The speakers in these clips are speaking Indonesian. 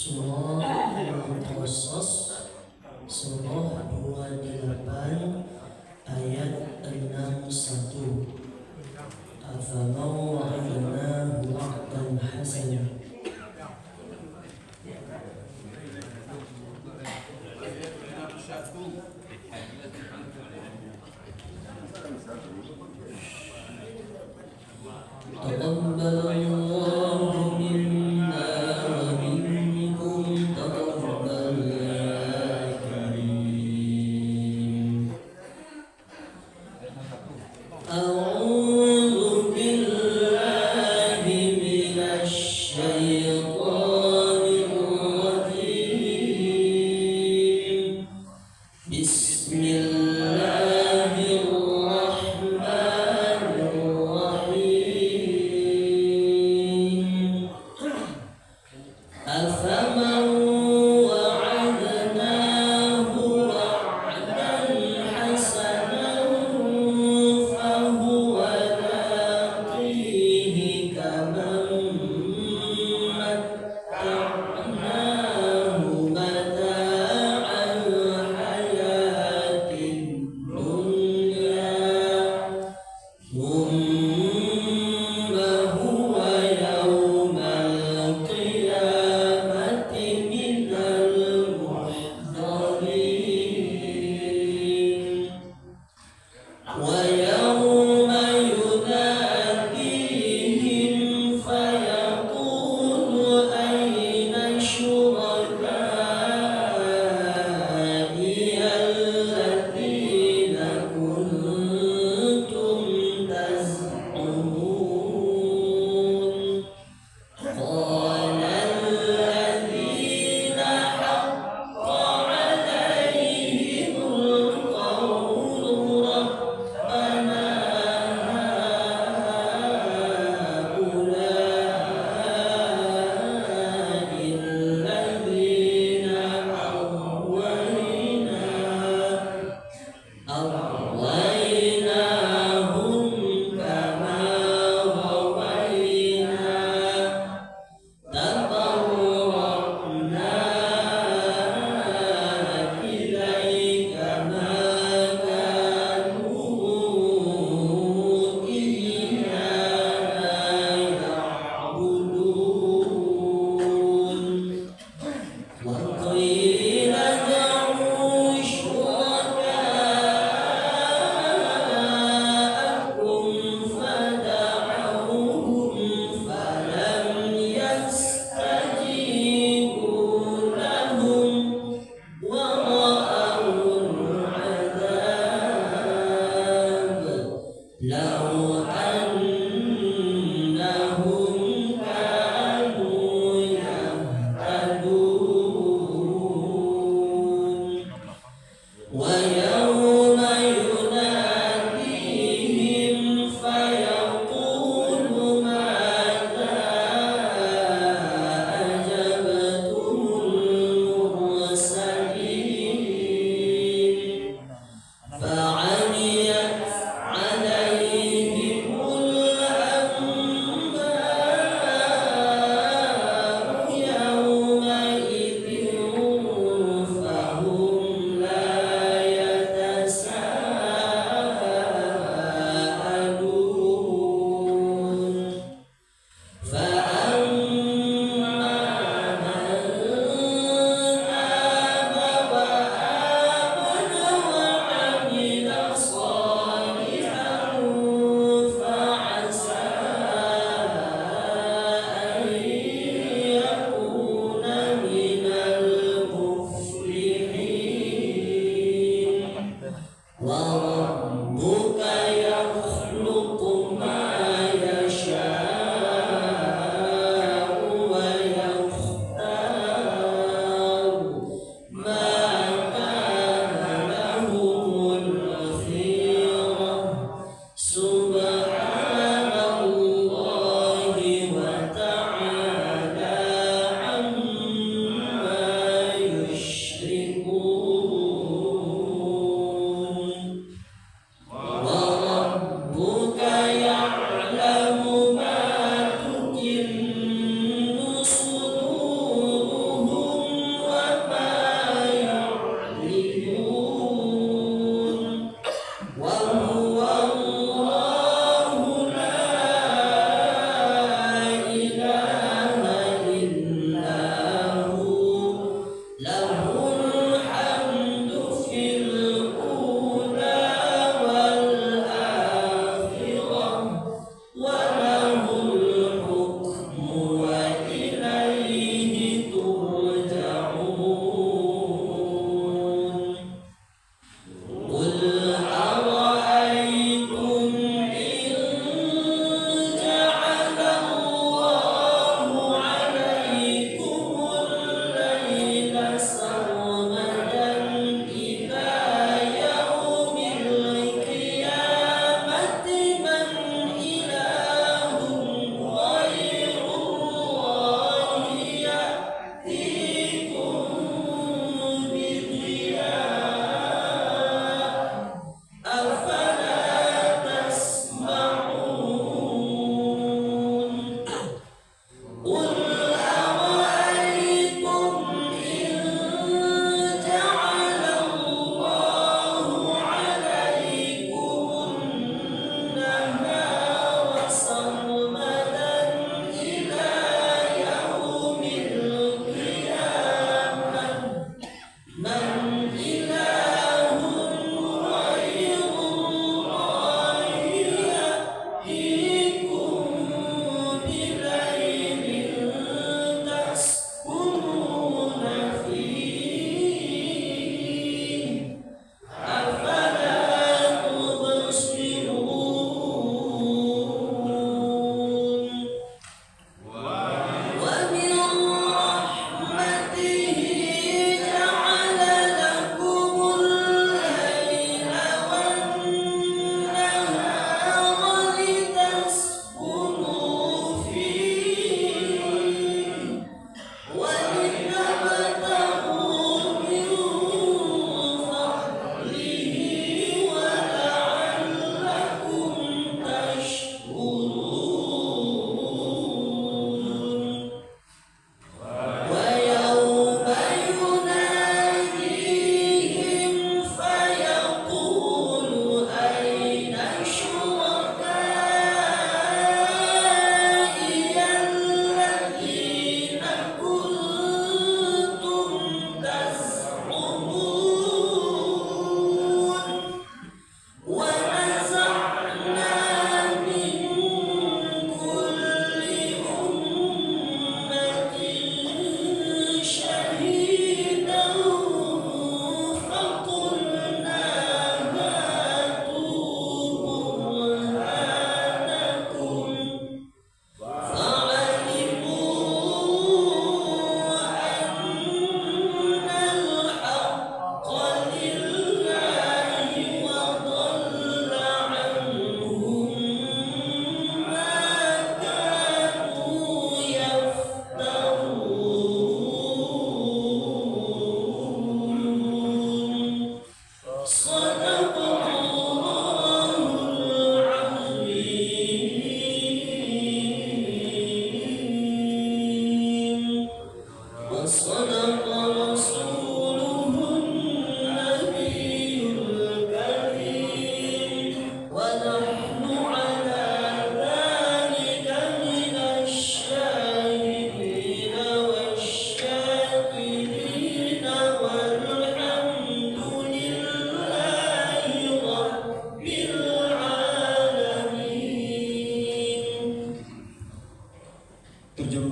Surah Al-Qasas Surah 28 ayat 61. Afaman wa'adnahu wa'dan hasanah. Taqabbalallahu minna wa minkum taqabbal ya karim. A'udzu billahi minasy syaithanir rajim. Bismillahirrahmanirrahim.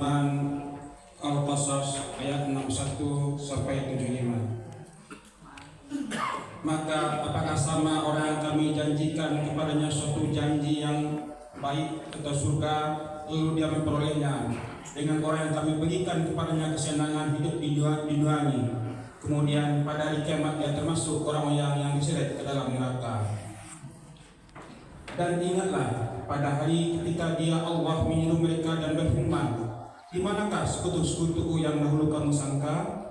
terjemahan Al-Qasas ayat 61 sampai 75. Maka apakah sama orang yang kami janjikan kepadanya suatu janji yang baik atau surga, lalu dia memperolehnya, dengan orang yang kami berikan kepadanya kesenangan hidup di dunia ini, kemudian pada hari kiamat dia termasuk orang yang diseret ke dalam neraka. Dan ingatlah pada hari ketika dia Allah menyuruh mereka dan berfirman, di manakah sekutu-sekutu yang dahulu kamu sangka?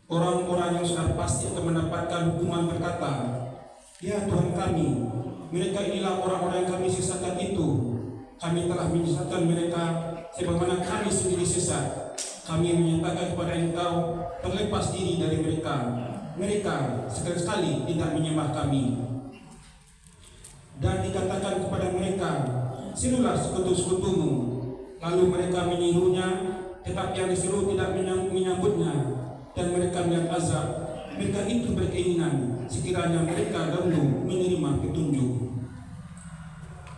Orang-orang yang sudah pasti akan mendapatkan hukuman berkata, ya Tuhan kami, mereka inilah orang-orang yang kami sesatkan itu. Kami telah menyesatkan mereka sebagaimana kami sendiri sesat. Kami menyatakan kepada Engkau terlepas diri dari mereka. Mereka sekali-sekali tidak menyembah kami. Dan dikatakan kepada mereka, serulah sekutu-sekutumu. Lalu mereka menyuruhnya, tetapi yang disuruh tidak menyambutnya. Dan mereka melihat azab. Mereka itu berkeinginan sekiranya mereka dahulu menerima petunjuk.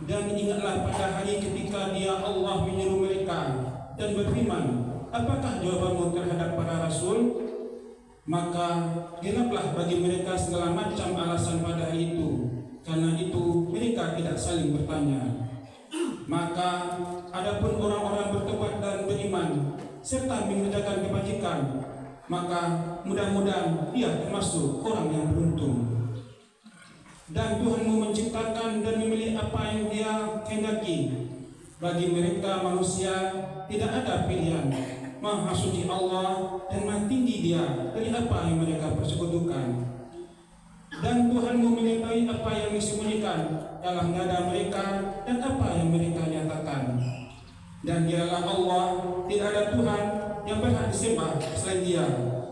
Dan ingatlah pada hari ketika dia Allah menyuruh mereka dan berfirman, apakah jawabanmu terhadap para rasul? Maka genaplah bagi mereka segala macam alasan pada hari itu. Karena itu mereka tidak saling bertanya. Maka adapun orang-orang bertobat dan beriman serta mengerjakan kebajikan, maka mudah-mudahan dia termasuk orang yang beruntung. Dan Tuhanmu menciptakan dan memilih apa yang dia kehendaki. Bagi mereka manusia tidak ada pilihan. Maha suci Allah dan maha tinggi dia dari apa yang mereka persekutukan. Dan Tuhanmu mengetahui apa yang disembunyikan dalam dada mereka dan apa yang mereka nyatakan. Dan dialah Allah, tidak ada Tuhan yang berhak disembah selain Dia.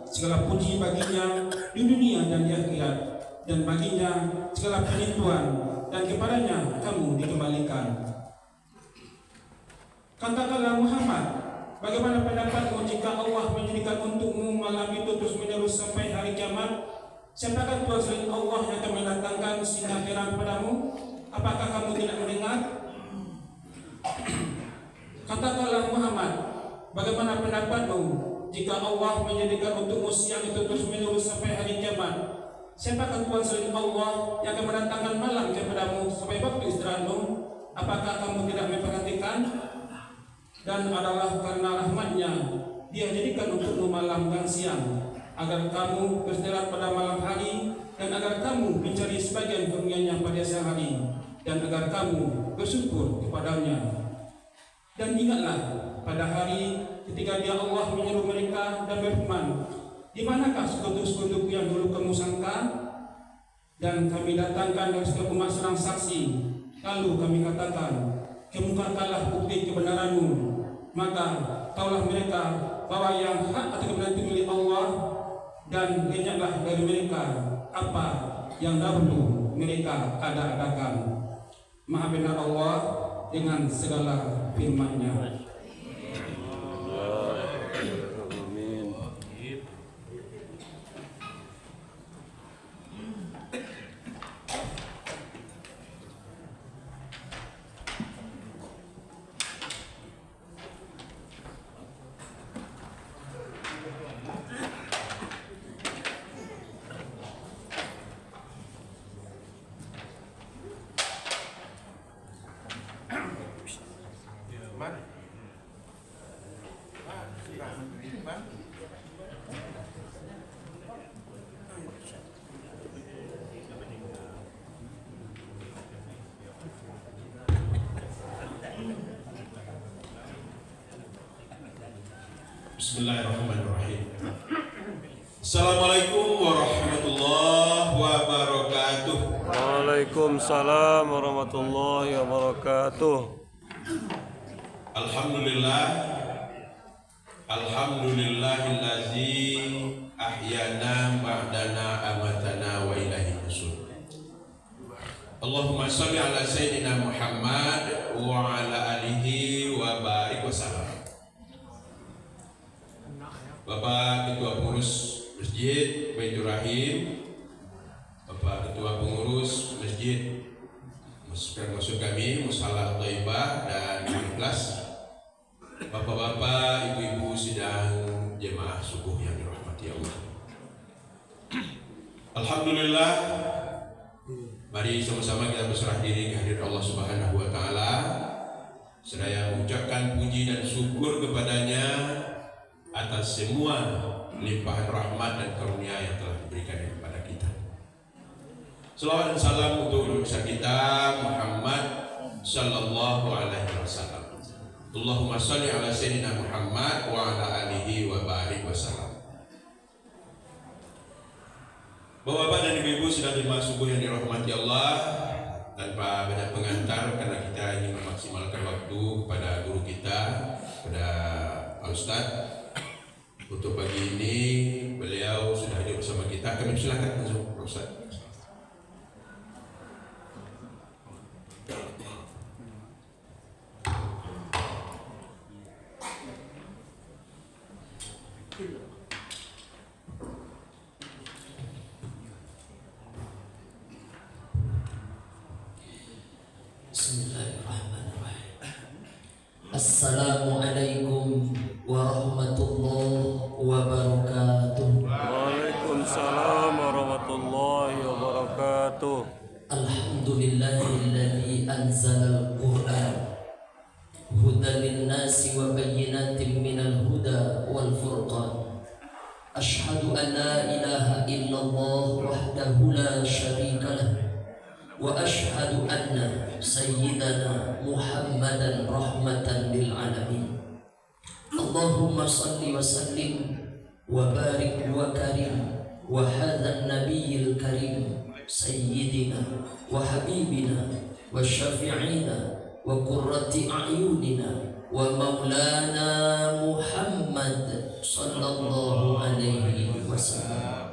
Segala puji baginya di dunia dan di akhirat, dan baginya segala penyentuhan, dan kepadanya kamu dikembalikan. Katakanlah Muhammad, bagaimana pendapatmu jika Allah menjadikan untukmu malam itu terus menerus sampai hari kiamat? Siapakah Tuhan selain Allah yang akan mendatangkan sinar terang padamu? Apakah kamu tidak mendengar? Katakanlah Muhammad, bagaimana pendapatmu jika Allah menjadikan untukmu siang itu terus menerus sampai hari kiamat? Siapakah Tuhan selain Allah yang akan mendatangkan malam kepadamu sampai waktu istirahatmu? Apakah kamu tidak memperhatikan? Dan adalah karena rahmatnya Dia jadikan untukmu malam dan siang, agar kamu beristirahat pada malam hari, dan agar kamu mencari sebagian kemuliaannya pada siang hari, dan agar kamu bersyukur kepadanya. Dan ingatlah pada hari ketika Dia Allah menyuruh mereka dan berfirman, di manakah sekutu-sekutuku yang dulu kamu sangka? Dan kami datangkan dari setiap umat seorang saksi. Lalu kami katakan, kemukakanlah bukti kebenaranmu. Maka taulah mereka bahwa yang hak atau kebenaran itu milik Allah, dan lenyaplah dari mereka apa yang dahulu mereka ada-adakan. Maha benar Allah dengan segala firman-Nya. Bismillahirrahmanirrahim. Assalamualaikum warahmatullahi wabarakatuh. Waalaikumsalam warahmatullahi wabarakatuh. Alhamdulillah, alhamdulillahillazi ahyana ba'dana amatana wa ilaihi nusyur. Allahumma shalli ala sayyidina Muhammad wa ala alihi wa barik wa sallam. Bapak Ketua Pengurus Masjid Baitur Rahim, Bapak Ketua Pengurus Masjid maksud kami Musalah Thaibah dan Ikhlas, Bapak Bapak-bapak, ibu-ibu sidang jemaah subuh yang dirahmati Allah. Alhamdulillah, mari sama-sama kita berserah diri kehadirat Allah Subhanahu wa taala. Saya mengucapkan puji dan syukur kepadanya atas semua limpahan rahmat dan karunia yang telah diberikan kepada kita. Selawat dan salam untuk Nabi kita Muhammad sallallahu alaihi wasallam. Allahumma shalli ala sayyidina Muhammad wa ala alihi wa barik wasallam. Bapak-bapak dan ibu-ibu sedang jemaah subuh yang dirahmati Allah, tanpa banyak pengantar karena kita ingin memaksimalkan waktu kepada guru kita, kepada Pak Ustadz. Untuk pagi ini beliau sudah hadir bersama kita. Kami silakan masuk Pak Ustadz. Bismillahirrahmanirrahim. Assalamualaikum warahmatullahi wabarakatuh. Waalaikumsalam warahmatullahi wabarakatuh. Alhamdulillahilladzi anzalal Qur'an hudan linnasi wa bayyinatin minal huda wal furqan. Asyhadu an la ilaha illallah wahdahu la syarika lah wa asyhadu anna sayyidana Muhammadan rahmatan lil alamin. Allahumma salli wa sallim wa barik wa karim wa hadha an-nabiyil karim sayyidina wa habibina wa syafi'ina wa qurrati a'yunina wa maulana Muhammad sallallahu alaihi wasallam.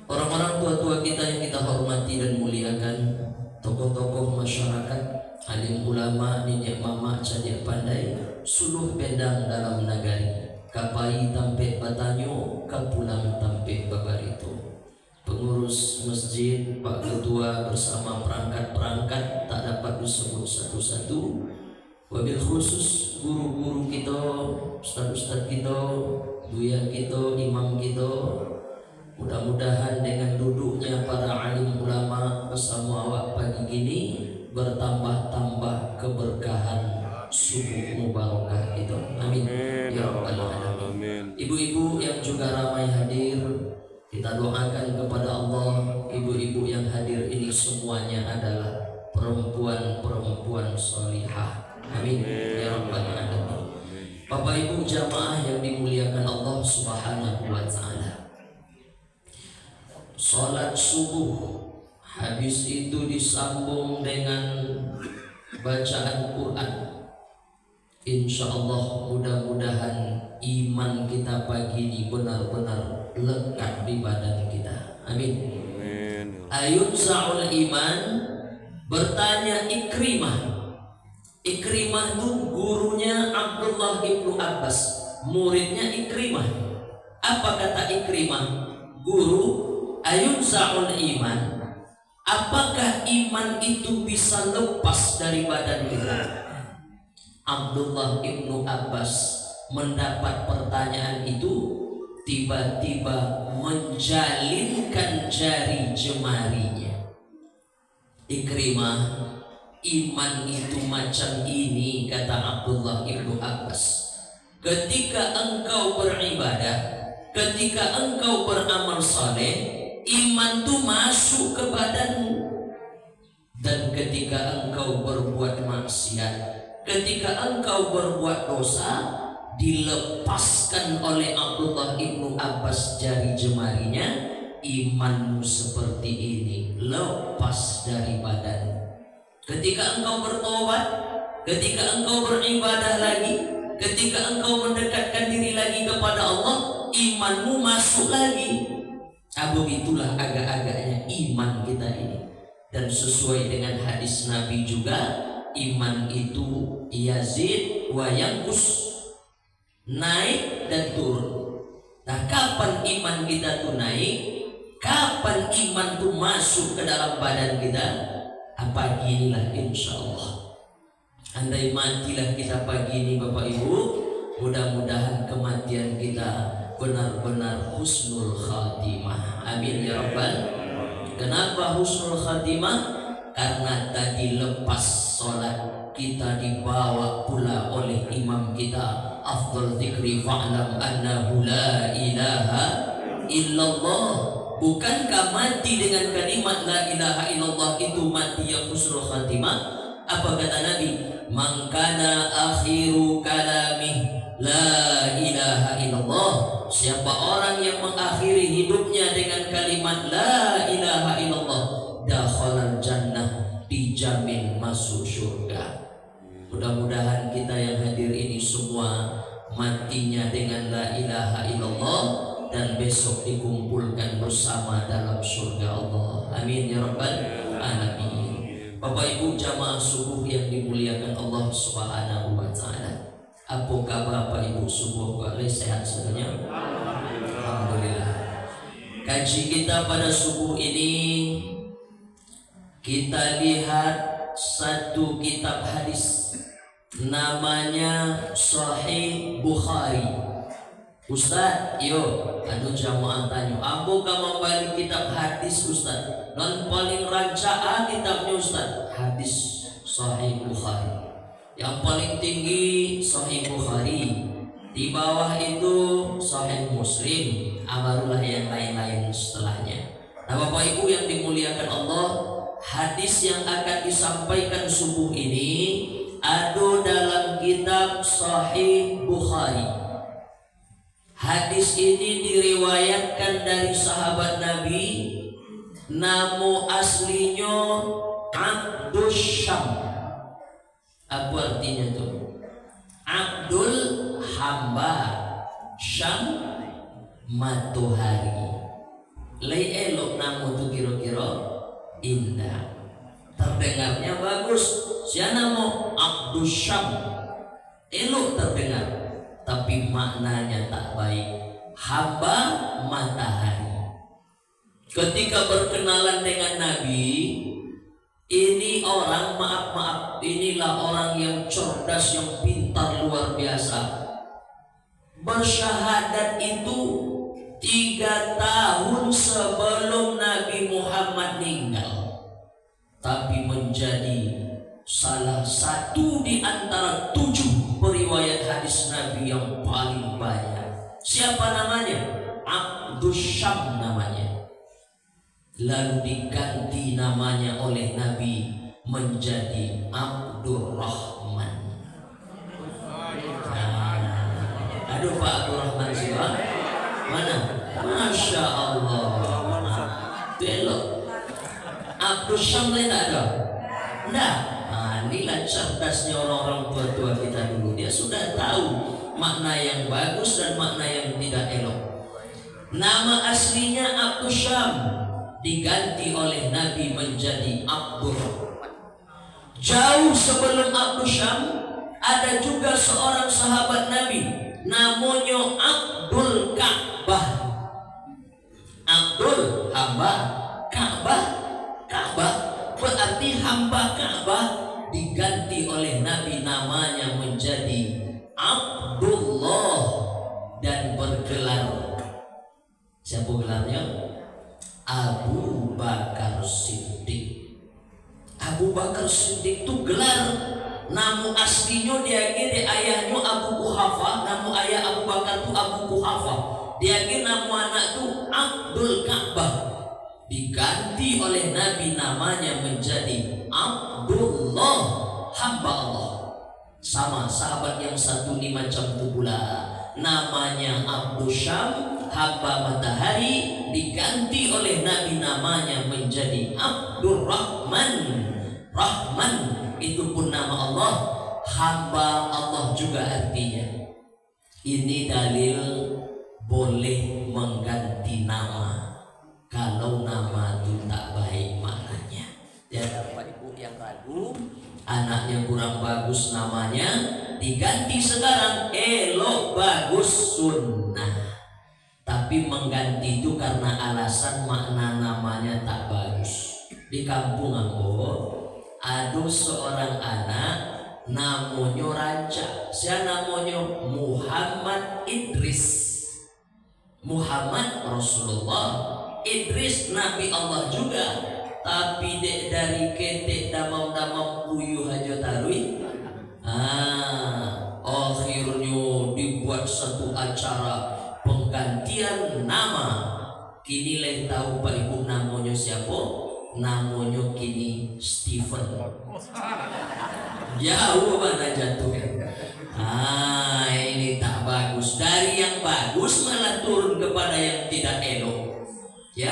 Orang-orang tua-tua kita yang kita hormati dan muliakan, tokoh-tokoh masyarakat, alim ulama, nenek mama, cadik pandai, suluh pedang dalam nagari, kapai tampe batanyo, kapulang tampe babarito. Pengurus masjid, Pak Ketua bersama perangkat-perangkat tak dapat disebut satu-satu. Wabil khusus guru-guru kita, ustaz-ustaz kita, buya kita, imam kita. Mudah-mudahan dengan duduknya para alim ulama bersama awak pagi gini bertambah-tambah keberkahan subuh mubarakah itu. Amin. Ya Rabbal Alamin. Ibu-ibu yang juga ramai hadir, kita doakan kepada Allah, ibu-ibu yang hadir ini semuanya adalah perempuan-perempuan solihah. Amin. Ya Rabbal Alamin. Bapak Ibu jamaah yang dimuliakan Allah Subhanahu wa taala. Salat subuh habis itu disambung dengan bacaan Quran. Insya Allah mudah-mudahan iman kita pagi ini benar-benar lekat di badan kita. Amin. Ayun sa'ul iman. Bertanya Ikrimah. Ikrimah itu gurunya Abdullah ibnu Abbas, muridnya Ikrimah. Apa kata Ikrimah? Guru, ayun sa'ul iman, apakah iman itu bisa lepas dari badan kita? Abdullah ibnu Abbas mendapat pertanyaan itu, tiba-tiba menjalinkan jari jemarinya. Ikrimah, iman itu macam ini, kata Abdullah ibnu Abbas. Ketika engkau beribadah, ketika engkau beramal saleh, iman itu masuk ke badanmu. Dan ketika engkau berbuat maksiat, ketika engkau berbuat dosa, dilepaskan oleh Abdullah ibnu Abbas jari jemarinya. Imanmu seperti ini, lepas dari badan. Ketika engkau bertobat, ketika engkau beribadah lagi, ketika engkau mendekatkan diri lagi kepada Allah, imanmu masuk lagi. Begitulah agak-agaknya iman kita ini. Dan sesuai dengan hadis Nabi juga, iman itu yazid wa yanqus, naik dan turun. Nah, kapan iman kita tuh naik? Kapan iman tuh masuk ke dalam badan kita? Pagi inilah insya Allah. Andai matilah kita pagi ini Bapak Ibu, mudah-mudahan kematian kita benar-benar husnul khatimah. Amin ya Rabbal. Kenapa husnul khatimah? Karena tadi lepas sholat kita dibawa pula oleh imam kita, afdal dzikri fa'lam annahu la ilaha illallah. Bukankah mati dengan kalimat la ilaha illallah itu mati yang husnul khatimah? Apa kata Nabi? Man kana akhiru kalamih la ilaha illallah. Siapa orang yang mengakhiri hidupnya dengan kalimat la ilaha illallah, dakhalal jannah, dijamin masuk surga. Mudah-mudahan kita yang hadir ini semua matinya dengan la ilaha illallah dan besok dikumpulkan bersama dalam surga Allah. Amin ya rabbal alamin. Bapak Ibu jamaah subuh yang dimuliakan Allah Subhanahu wa taala. Apa kabar Bapak Ibu subuh boleh sehat semuanya? Alhamdulillah. Kaji kita pada subuh ini kita lihat satu kitab hadis namanya Sahih Bukhari. Ustaz, yo, jamaah tanya, ambo kamu balik kitab hadis Ustaz. Non paling rancaan kitabnya Ustaz, hadis Sahih Bukhari. Yang paling tinggi Sahih Bukhari, di bawah itu Sahih Muslim, barulah yang lain-lain setelahnya. Nah Bapak Ibu yang dimuliakan Allah, hadis yang akan disampaikan subuh ini ada dalam kitab Sahih Bukhari. Hadis ini diriwayatkan dari sahabat Nabi, nama aslinya Abdul Syam. Apa artinya tuh? Abdul hamba, Syam matahari. Lei elok nama tuh kira-kira indah, terdengarnya bagus. Siapa nama Abdul Syam? Elok terdengar, tapi maknanya tak baik. Hamba matahari. Ketika berkenalan dengan Nabi, ini orang maaf, inilah orang yang cerdas, yang pintar luar biasa. Bersyahadat itu 3 tahun sebelum Nabi Muhammad meninggal, tapi menjadi salah satu di antara 7 periwayat hadis Nabi yang paling banyak. Siapa namanya? Abdul Syam namanya. Lalu diganti namanya oleh Nabi menjadi Abdul Rahman. Aduh Pak Abdul Rahman siapa? Mana? Masya Allah. Belok. Abdul Syam lain tak ada? Nah, inilah cerdasnya orang-orang tua-tua kita dulu. Dia sudah tahu makna yang bagus dan makna yang tidak elok. Nama aslinya Abdul Syam, diganti oleh Nabi menjadi Abdul Rahman. Jauh sebelum Abdul Syam ada juga seorang sahabat Nabi namanya Abdul Ka'bah. Abdul hamba, Ka'bah, Ka'bah berarti hamba Ka'bah, diganti oleh Nabi namanya menjadi Abdullah dan bergelar, siapa gelarnya? Abu Bakar Siddiq. Abu Bakar Siddiq itu gelar. Nama aslinya dia kira ayahnya Abu Quhafah. Nama ayah Abu Bakar itu Abu Quhafah. Dia kira nama anak itu Abdul Ka'bah. Diganti oleh Nabi namanya menjadi Abdullah, hamba Allah. Sama sahabat yang satu ni macam tu pula. Namanya Abdul Syam, hamba matahari, diganti oleh Nabi namanya menjadi Abdul Rahman. Rahman itu pun nama Allah, hamba Allah juga artinya. Ini dalil boleh mengganti nama kalau nama itu tak baik maknanya. Ya Bapak Ibu yang ragu, anaknya kurang bagus namanya, diganti sekarang elok bagus sunnah. Tapi mengganti itu karena alasan makna namanya tak bagus. Di kampung aku ada seorang anak namanya raja. Saya namanya Muhammad Idris. Muhammad Rasulullah, Idris Nabi Allah juga. Tapi dek dari ketek damam-damam puyuh aja tarui. Akhirnya dibuat satu acara penggantian nama. Kini leh tahu Pak Ibu namanya siapa? Namanya kini Stephen. Jauh mana jatuh. Ini tak bagus. Dari yang bagus malah turun kepada yang tidak elok. Ya,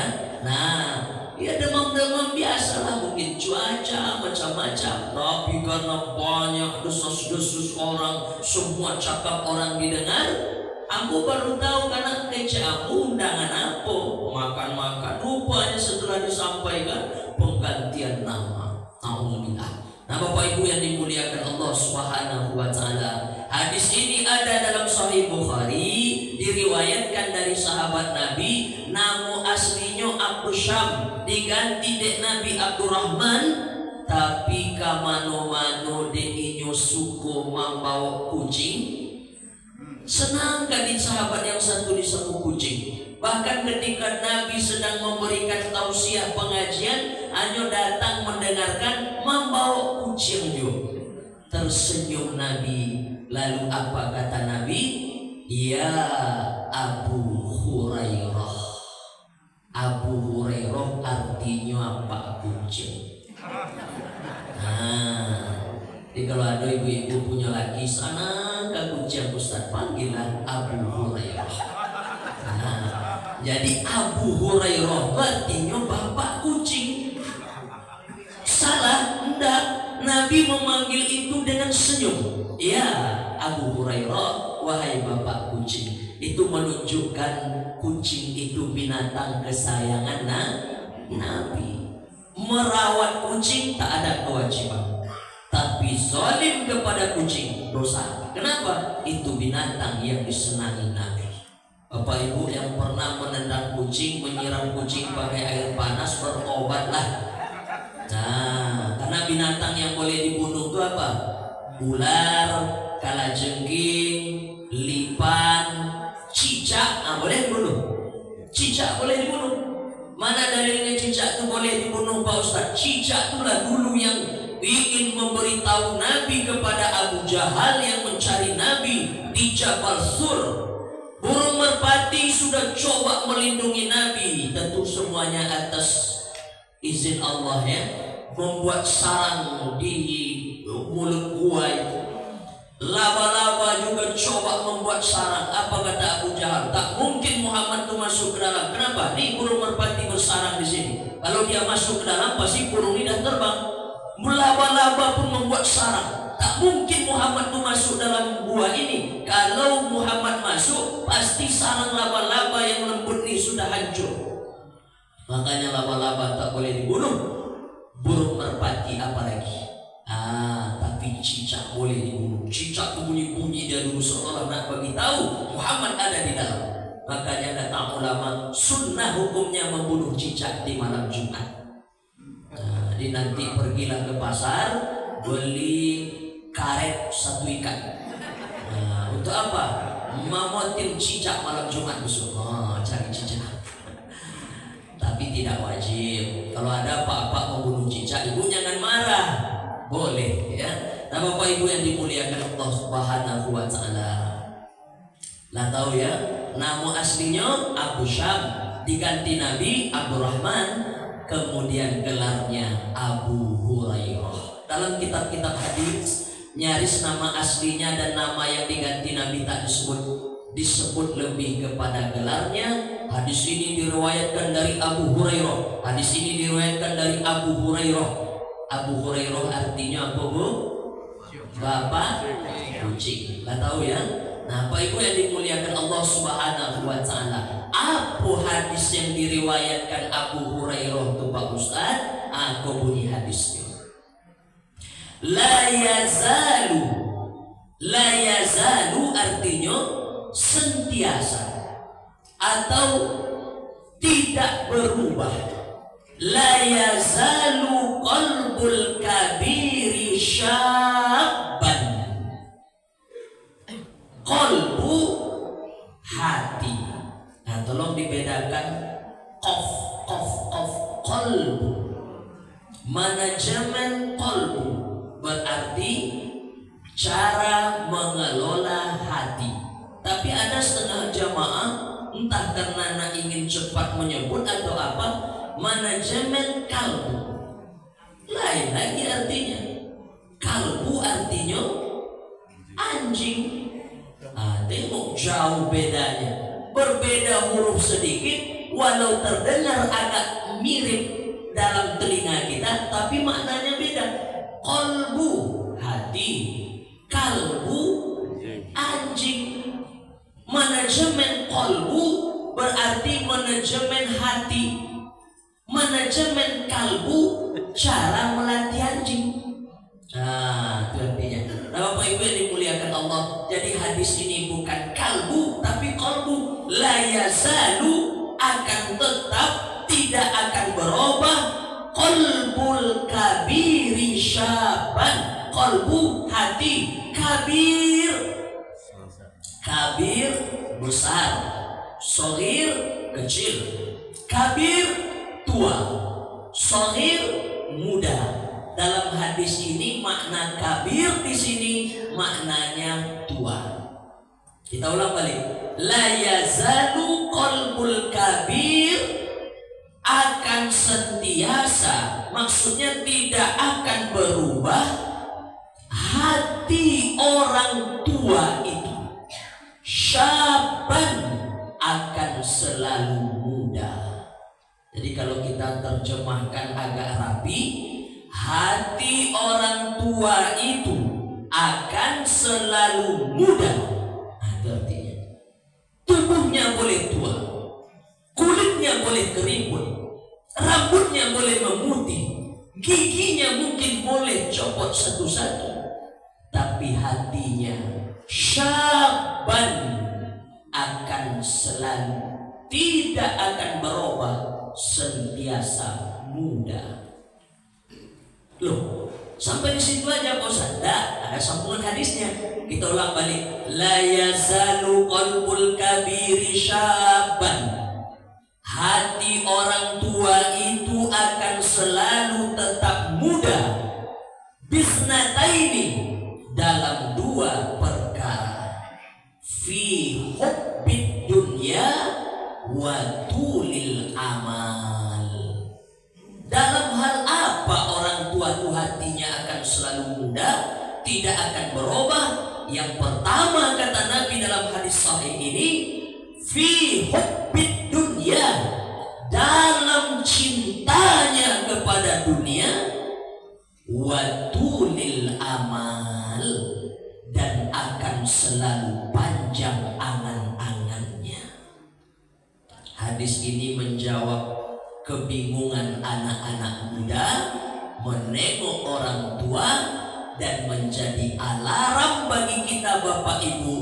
ya demam-demam biasalah, mungkin cuaca macam-macam. Tapi karena banyak desas-desus orang, semua cakap orang didengar, aku baru tahu karena kecamu undangan apa, makan-makan. Rupanya setelah disampaikan penggantian nama. Alhamdulillah. Nah, Bapak Ibu yang dimuliakan Allah Subhanahu wa taala, hadis ini ada dalam Sahih Bukhari, diriwayatkan dari sahabat Nabi, nama aslinya Abu Syam, diganti dek Nabi Abdurrahman, tapi kamano-mano dek inyo suku membawa kucing. Senang gak di sahabat yang satu disebut kucing. Bahkan ketika Nabi sedang memberikan tausiah pengajian, hanya datang mendengarkan membawa kucing juga. Tersenyum Nabi. Lalu apa kata Nabi? Ya Abu Hurairah. Abu Hurairah artinya apa? Kucing. Jadi kalau ada ibu-ibu punya laki, sana ke kucing Ustaz, panggillah Abu Hurairah. Jadi Abu Hurairah artinya bapak kucing. Salah? Enggak. Nabi memanggil itu dengan senyum. Ya Abu Hurairah, wahai bapak kucing. Itu menunjukkan kucing itu binatang kesayangan Nabi. Merawat kucing tak ada kewajiban, tapi zalim kepada kucing dosa. Kenapa? Itu binatang yang disenangi Nabi. Bapak Ibu yang pernah menendang kucing, menyiram kucing pakai air panas, berobatlah. Nah, karena binatang yang boleh dibunuh itu apa? Ular, kalajengking, lipan, cicak. Boleh dibunuh. Cicak boleh dibunuh. Mana dalilnya cicak itu boleh dibunuh Pak Ustaz? Cicak itulah dulu yang ingin memberitahu Nabi kepada Abu Jahal yang mencari Nabi di Jabal Sur. Burung merpati sudah coba melindungi Nabi, tentu semuanya atas izin Allah ya, membuat sarang di mulut gua itu. Laba-laba juga coba membuat sarang. Apa kata Abu Jahal? Tak mungkin Muhammad itu masuk ke dalam. Kenapa? Nih burung merpati bersarang di sini. Kalau dia masuk ke dalam pasti burung ini dah terbang. Laba-laba pun membuat sarang. Tak mungkin Muhammad itu masuk dalam gua ini. Kalau Muhammad masuk, pasti sarang laba-laba yang lembut ini sudah hancur. Makanya laba-laba tak boleh dibunuh. Burung merpati apalagi. Tapi cicak boleh dibunuh. Cicak itu bunyi-bunyi dia dulu seolah nak bagi tahu Muhammad ada di dalam. Makanya kata ulama, sunnah hukumnya membunuh cicak di malam Jumat. Jadi nanti pergilah ke pasar, beli karet satu ikan. Untuk apa? Memotin cicak malam Jumat besok. Cari cicak. Tapi tidak wajib. Kalau ada apa-apa membunuh cicak, ibu jangan marah. Boleh ya. Nah, Bapak Ibu yang dimuliakan Allah Subhanahu wa taala. Lah tahu ya, nama aslinya Abu Syam, diganti Nabi Abdurrahman, kemudian gelarnya Abu Hurairah. Dalam kitab-kitab hadis nyaris nama aslinya dan nama yang diganti Nabi tak disebut lebih kepada gelarnya. Hadis ini diriwayatkan dari Abu Hurairah. Hadis ini diriwayatkan dari Abu Hurairah. Abu Hurairah artinya apa Bu? Bapak kucing. Nggak tahu ya. Nah, Pak Ibu yang dimuliakan Allah Subhanahu wa taala, apa hadis yang diriwayatkan Abu Hurairah itu Pak Ustaz? Aku bunyi hadisnya. La yazalu artinya sentiasa atau tidak berubah. La yazalu qalbul kabiri syabban Qalbu hati. Nah, tolong dibedakan qaf qalbu. Manajemen qalbu berarti cara mengelola hati. Tapi ada setengah jamaah, entah karena ingin cepat menyebut atau apa, manajemen kalbu. Lain lagi artinya. Kalbu artinya anjing. Tengok jauh bedanya. Berbeda huruf sedikit, walau terdengar agak mirip dalam telinga kita, tapi maknanya beda. Qalbu hati, kalbu anjing. Manajemen qalbu berarti manajemen hati. Manajemen kalbu cara melatih anjing. Nah, itu artinya. Nah, Bapak Ibu yang dimuliakan Allah, jadi hadis ini bukan kalbu tapi qalbu. La yazalu, akan tetap, tidak akan berubah. Qalbul kabiri syaban, qalbu hati, kabir besar, shagir kecil, kabir tua, shagir muda. Dalam hadis ini makna kabir di sini maknanya tua. Kita ulang balik. La yazalu qalbul kabir, akan sentiasa, maksudnya tidak akan berubah hati orang tua itu. Syaban, akan selalu muda. Jadi kalau kita terjemahkan agak rapi, hati orang tua itu akan selalu muda. Nah, itu artinya tubuhnya boleh tua, kulitnya boleh keriput, rambutnya boleh memutih, giginya mungkin boleh copot satu-satu, tapi hatinya syaban, akan selalu, tidak akan berubah, sentiasa muda. Loh, sampai di situ aja Pak Ustaz? Ada sambungan hadisnya. Kita ulang balik. La yazalu qalbul kabiri syaban, hati orang tua itu akan selalu tetap muda. Bisnataini, dalam dua perkara. Fi hubbid dunya wa tulil amal. Dalam hal apa orang tua itu hatinya akan selalu muda, tidak akan berubah? Yang pertama kata Nabi dalam hadis sahih ini, fi hubbid dunya, dalam cintanya kepada dunia, wa tulil amal, dan akan selalu panjang angan-angannya. Hadis ini menjawab kebingungan anak-anak muda menengok orang tua, dan menjadi alarm bagi kita Bapak Ibu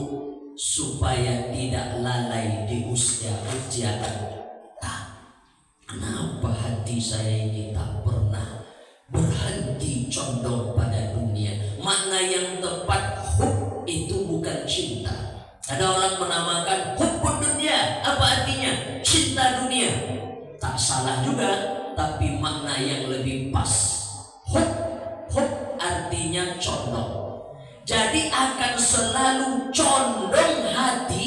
supaya tidak lalai di usia kenapa hati saya ini tak pernah berhenti condong pada dunia. Makna yang tepat, hub itu bukan cinta. Ada orang menamakan hubbud dunia. Apa artinya? Cinta dunia. Tak salah juga, tapi makna yang lebih pas. Hub artinya condong. Jadi akan selalu condong hati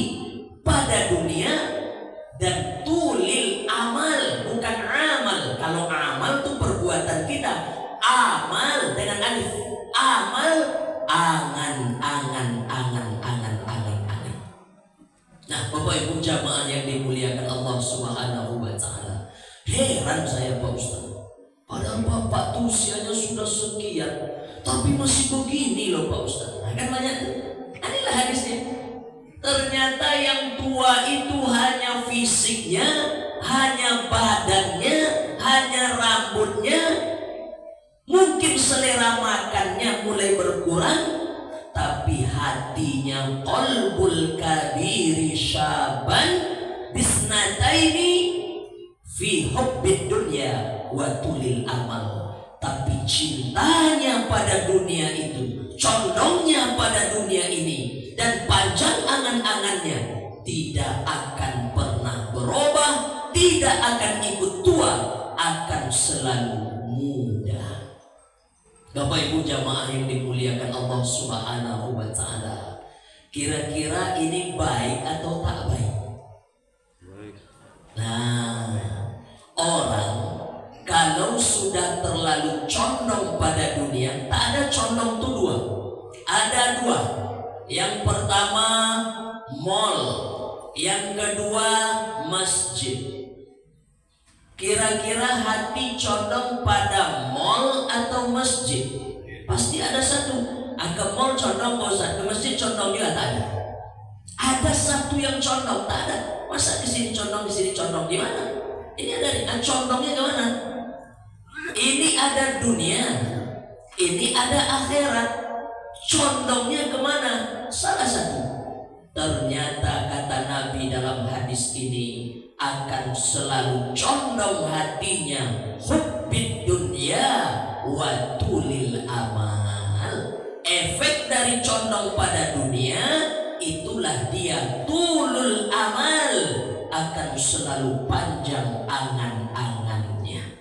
pada dunia, dan tulil amal, bukan amal. Kalau amal itu perbuatan kita. Amal dengan alif. Amal, angan. Nah, Bapak Ibu jamaah yang dimuliakan Allah Subhanahu wa taala. Heran saya Pak Ustaz. Padahal Bapak tuh usianya sudah sekian, tapi masih begini loh Pak Ustaz. Nah, kan banyak. Inilah hadisnya. Ternyata yang tua itu hanya fisiknya, hanya badannya, hanya rambutnya, mungkin selera makannya mulai berkurang, tapi hatinya qalbul kabiri syaban bisnataini fi hubbid dunya wa tulil amal. Tapi cintanya pada dunia itu, condongnya pada dunia ini, dan panjang kandungannya tidak akan pernah berubah, tidak akan ikut tua, akan selalu muda. Bapak Ibu jamaah yang dimuliakan Allah Subhanahu wa taala, kira-kira ini baik atau tak baik? Nah, orang kalau sudah terlalu condong pada dunia, tak ada condong tuh dua. Ada dua. Yang pertama mall, yang kedua masjid. Kira-kira hati condong pada mall atau masjid? Pasti ada satu. Ke mall condong bosan, ke masjid condong juga tak ada. Ada satu yang condong, tak ada. Masa di sini condong, di sini condong, di mana? Ini ada condongnya ke mana? Ini ada dunia, ini ada akhirat. Condongnya kemana? Salah satu. Ternyata kata Nabi dalam hadis ini, akan selalu condong hatinya hubbid dunya wa tulil amal. Efek dari condong pada dunia itulah dia tulul amal, akan selalu panjang angan-angannya.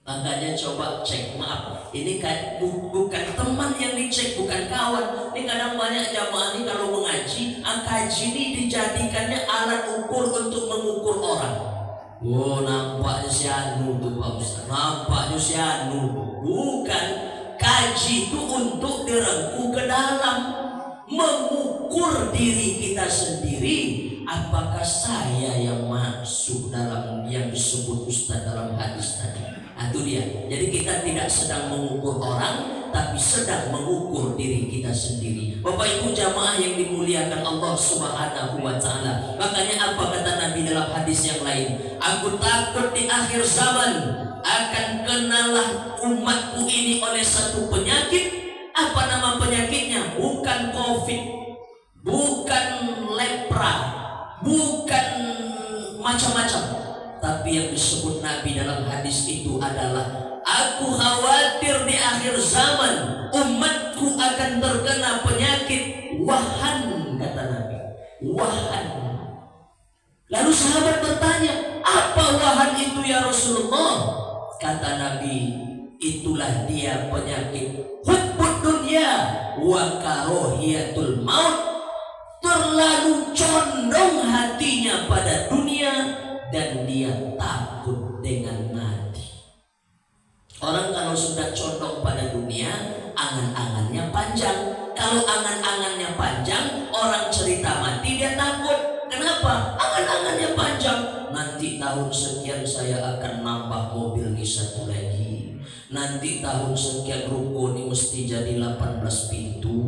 Makanya coba cek, maaf, ini kan bukan teman yang dicek, bukan kawan. Ini kadang banyak jamaah ini kalau mengaji, kaji ini dijadikannya alat ukur untuk mengukur orang. Oh, nampaknya si Anu tuh Pak Ustaz, nampaknya si Anu. Bukan, kaji itu untuk direngku ke dalam, mengukur diri kita sendiri. Apakah saya yang masuk dalam yang disebut Ustaz dalam hadis tadi? Itu dia. Jadi kita tidak sedang mengukur orang, tapi sedang mengukur diri kita sendiri. Bapak Ibu jamaah yang dimuliakan Allah Subhanahu wa taala. Makanya apa kata Nabi dalam hadis yang lain? Aku takut di akhir zaman akan kenalah umatku ini oleh satu penyakit. Apa nama penyakitnya? Bukan Covid, bukan lepra, bukan macam-macam. Tapi yang disebut Nabi dalam hadis itu adalah, aku khawatir di akhir zaman umatku akan terkena penyakit wahan, kata Nabi. Wahan. Lalu sahabat bertanya, apa wahan itu ya Rasulullah? Kata Nabi, itulah dia penyakit hubbud dunya wa karahiyatul maut. Terlalu condong hatinya pada dunia dan dia takut dengan mati. Orang kalau sudah condong pada dunia, angan-angannya panjang. Kalau angan-angannya panjang, orang cerita mati dia takut. Kenapa? Angan-angannya panjang. Nanti tahun sekian saya akan nambah mobil ini satu lagi. Nanti tahun sekian ruko ini mesti jadi 18 pintu.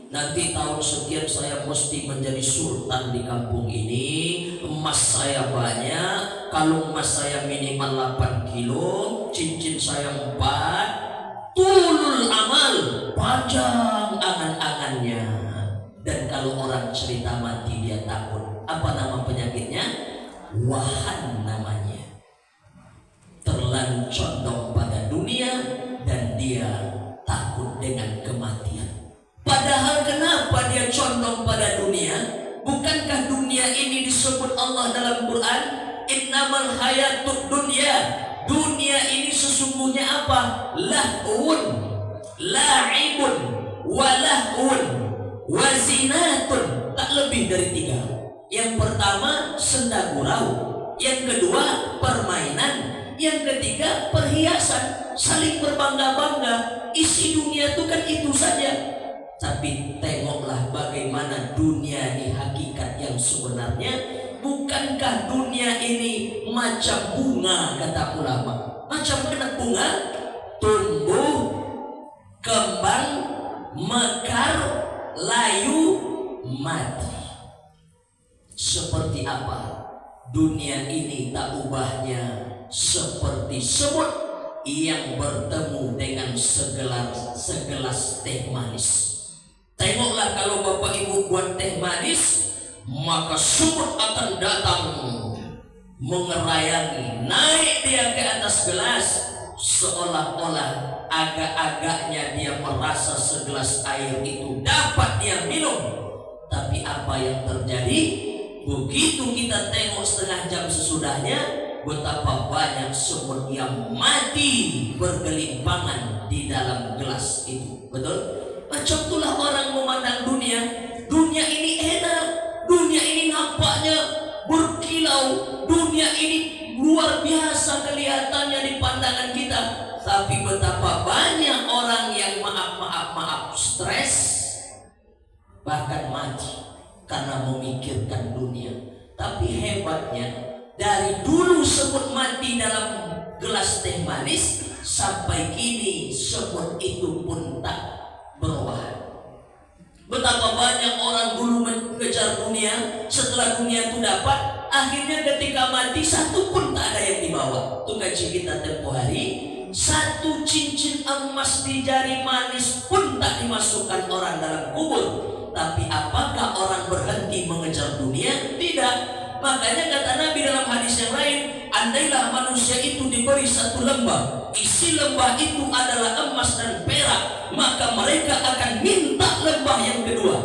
Nanti tahun sekian saya mesti menjadi sultan di kampung ini. Emas saya banyak, kalung emas saya minimal 8 kilo, cincin saya 4. Tulul amal, panjang angan-angannya. Dan kalau orang cerita mati dia takut. Apa nama penyakitnya? Wahan namanya. Terlalu condong pada dunia dan dia takut dengan kematian. Padahal kenapa dia condong pada dunia? Bukankah dunia ini disebut Allah dalam Quran? Innamal hayatud dunya. Dunia ini sesungguhnya apa? Lahun, la'ibun, walahun, wazinatun. Tak lebih dari 3. Yang pertama senda gurau, yang kedua permainan, yang ketiga perhiasan. Saling berbangga-bangga. Isi dunia itu kan itu saja. Tapi tengoklah bagaimana dunia ini hakikat yang sebenarnya. Bukankah dunia ini macam bunga, kata ulama? Macam mana bunga? Tumbuh, kembang, mekar, layu, mati. Seperti apa? Dunia ini tak ubahnya seperti semut yang bertemu dengan segelas teh manis. Tengoklah kalau Bapak Ibu buat teh manis, maka semut akan datang mengerayangi, naik dia ke atas gelas, seolah-olah agak-agaknya dia merasa segelas air itu dapat dia minum. Tapi Tapi apa yang terjadi? Begitu kita tengok setengah jam sesudahnya, betapa banyak semut yang mati bergelimpangan di dalam gelas itu. Betul? Macam itulah orang memandang dunia. Dunia ini enak, dunia ini nampaknya berkilau, dunia ini luar biasa kelihatannya di pandangan kita. Tapi betapa banyak orang yang maaf stres, bahkan mati karena memikirkan dunia. Tapi hebatnya, dari dulu semut mati dalam gelas teh manis, sampai kini semut itu pun tak berubah. Betapa banyak orang dulu mengejar dunia, setelah dunia itu dapat, akhirnya ketika mati satu pun tak ada yang dibawa. Itu gaji kita tempoh hari, satu cincin emas di jari manis pun tak dimasukkan orang dalam kubur. Tapi apakah orang berhenti mengejar dunia? Tidak. Makanya kata Nabi dalam hadis yang lain, andailah manusia itu diberi satu lembah, isi lembah itu adalah emas dan perak, maka mereka akan minta lembah yang kedua.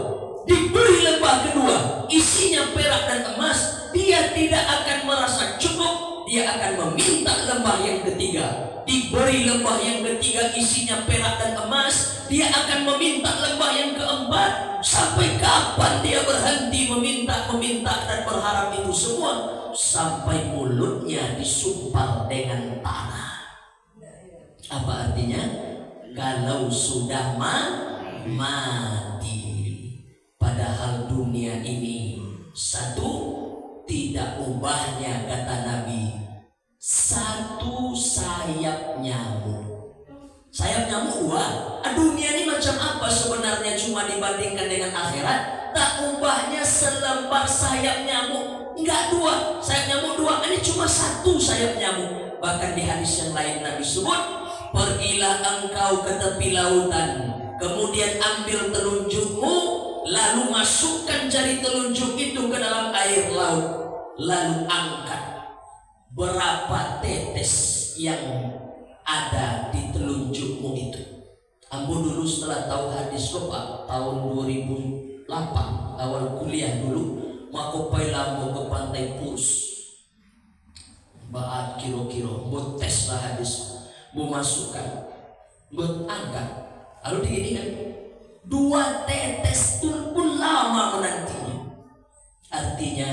Diberi lembah kedua, isinya perak dan emas, dia tidak akan merasa cukup, dia akan meminta lembah yang ketiga. Diberi lembah yang ketiga, isinya perak dan emas, dia akan meminta lembah yang keempat. Sampai kapan dia berhenti meminta dan berharap itu semua? Sampai mulutnya disumpal dengan tanah. Apa artinya? Kalau sudah mati. Padahal dunia ini satu, tidak ubahnya kata Nabi, satu sayap nyamuk. Sayap nyamuk dua. Dunia ini macam apa sebenarnya cuma dibandingkan dengan akhirat? Tak ubahnya selembar sayap nyamuk. Enggak dua, sayap nyamuk dua. Ini cuma satu sayap nyamuk. Bahkan di hadis yang lain Nabi sebut, pergilah engkau ke tepi lautan, kemudian ambil telunjukmu, lalu masukkan jari telunjuk itu ke dalam air laut, lalu angkat berapa tetes yang ada di telunjukmu itu. Ambo dulu setelah tahu hadis Pak, tahun 2008 awal kuliah dulu, makopai lambo ke pantai Pus, baat kiro-kiro, buat tes lah hadis, mau masukkan, buat angkat, lalu diginikan, 2 tetes pun lama menantinya. Artinya,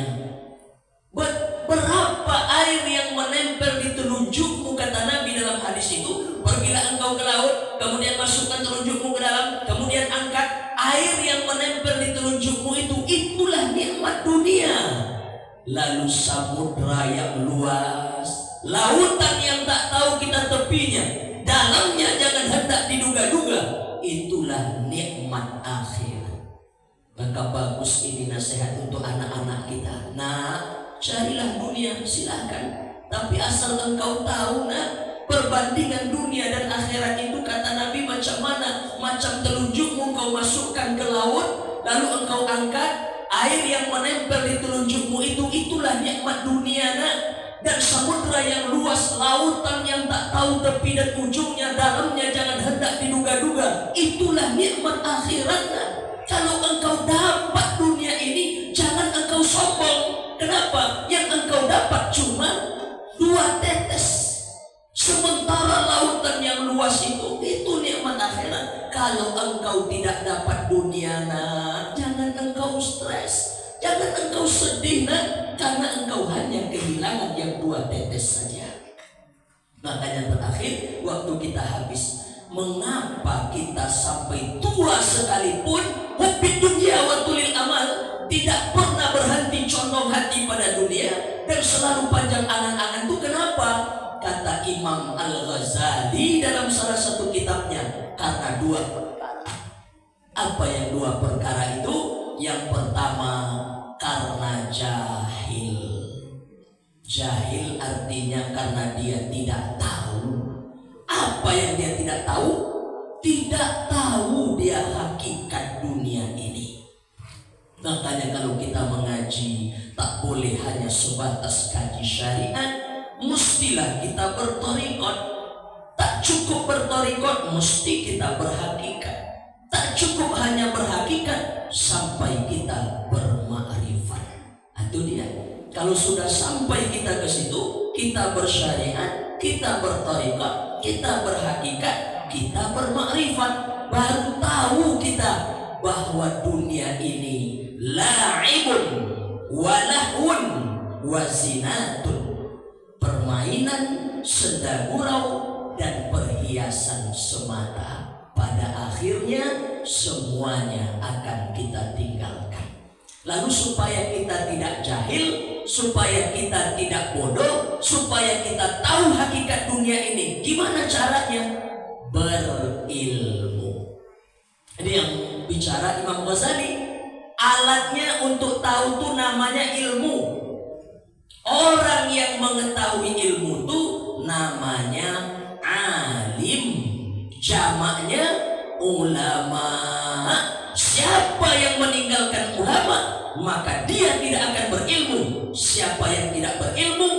berapa air yang menempel di telunjukmu kata Nabi dalam hadis itu? Pergilah engkau ke laut, kemudian masukkan telunjukmu ke dalam, kemudian angkat. Air yang menempel di telunjukmu itu, itulah nikmat dunia. Lalu samudra yang luas, lautan yang tak tahu kita tepinya, dalamnya jangan hendak diduga-duga, itulah nikmat akhir. Maka bagus ini nasihat untuk anak-anak kita. Nah, carilah dunia, silakan. Tapi asal engkau tahu, perbandingan dunia dan akhirat itu kata Nabi macam mana? Macam telunjukmu engkau masukkan ke laut, lalu engkau angkat, air yang menempel di telunjukmu itu, itulah nikmat dunia. Dan samudra yang luas, lautan yang tak tahu tepi dan ujungnya, dalamnya jangan hendak diduga-duga, itulah nikmat akhirat. Kalau engkau dapat dunia ini, jangan engkau sombong. Kenapa? Yang engkau dapat cuma 2 tetes. Sementara lautan yang luas itu nikmat akhirat. Kalau engkau tidak dapat dunia, jangan engkau stres, jangan engkau sedih, karena engkau hanya kehilangan yang 2 tetes saja. Makanya terakhir waktu kita habis, mengapa kita sampai tua sekalipun hubbi dunia wa tulil amal, tidak pernah berhenti condong hati pada dunia dan selalu panjang angan-angan itu? Kenapa? Kata Imam Al-Ghazali dalam salah satu kitabnya, karena 2 perkara. Apa yang 2 perkara itu? Yang pertama, karena jahil. Jahil artinya karena dia tidak tahu. Apa yang dia tidak tahu? Tidak tahu dia hakikat dunia ini. Makanya kalau kita mengaji, tak boleh hanya sebatas kaji syariat, mestilah kita bertorikot. Tak cukup bertorikot, mesti kita berhakikat. Tak cukup hanya berhakikat, sampai kita bermakrifat. Itu dia. Kalau sudah sampai kita ke situ, kita bersyariat, kita bertariqat, kita berhakikat, kita bermakrifat, baru tahu kita bahwa dunia ini la'ibun walahun wazinatun, permainan, senda gurau, dan perhiasan semata. Pada akhirnya semuanya akan kita tinggalkan. Lalu supaya kita tidak jahil, supaya kita tidak bodoh, supaya kita tahu hakikat dunia ini, gimana caranya? Berilmu. Ini yang bicara Imam Ghazali. Alatnya untuk tahu itu namanya ilmu. Orang yang mengetahui ilmu itu namanya alim. Jamaknya ulama. Siapa yang meninggalkan ulama, maka dia tidak akan berilmu. Siapa yang tidak berilmu,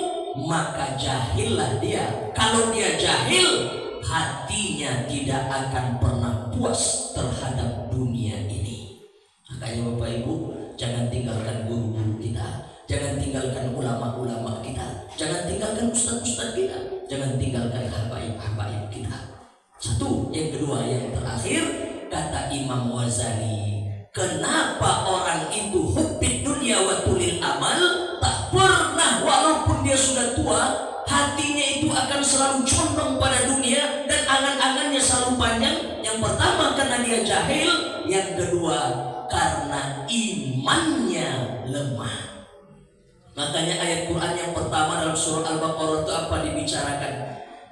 maka jahillah dia. Kalau dia jahil, hatinya tidak akan pernah puas terhadap dunia ini. Makanya Bapak Ibu, jangan tinggalkan guru-guru kita, jangan tinggalkan ulama-ulama kita, jangan tinggalkan ustaz-ustaz kita, jangan tinggalkan habaib-habaib kita. Satu, yang kedua, yang terakhir, kata Imam Ghazali, kenapa orang itu hubbid dunya wa tulil amal, tak pernah walaupun dia sudah tua, hatinya itu akan selalu condong pada dunia dan angan-angannya selalu panjang. Yang pertama karena dia jahil, yang kedua karena imannya lemah. Makanya ayat Quran yang pertama dalam surah Al-Baqarah itu apa dibicarakan?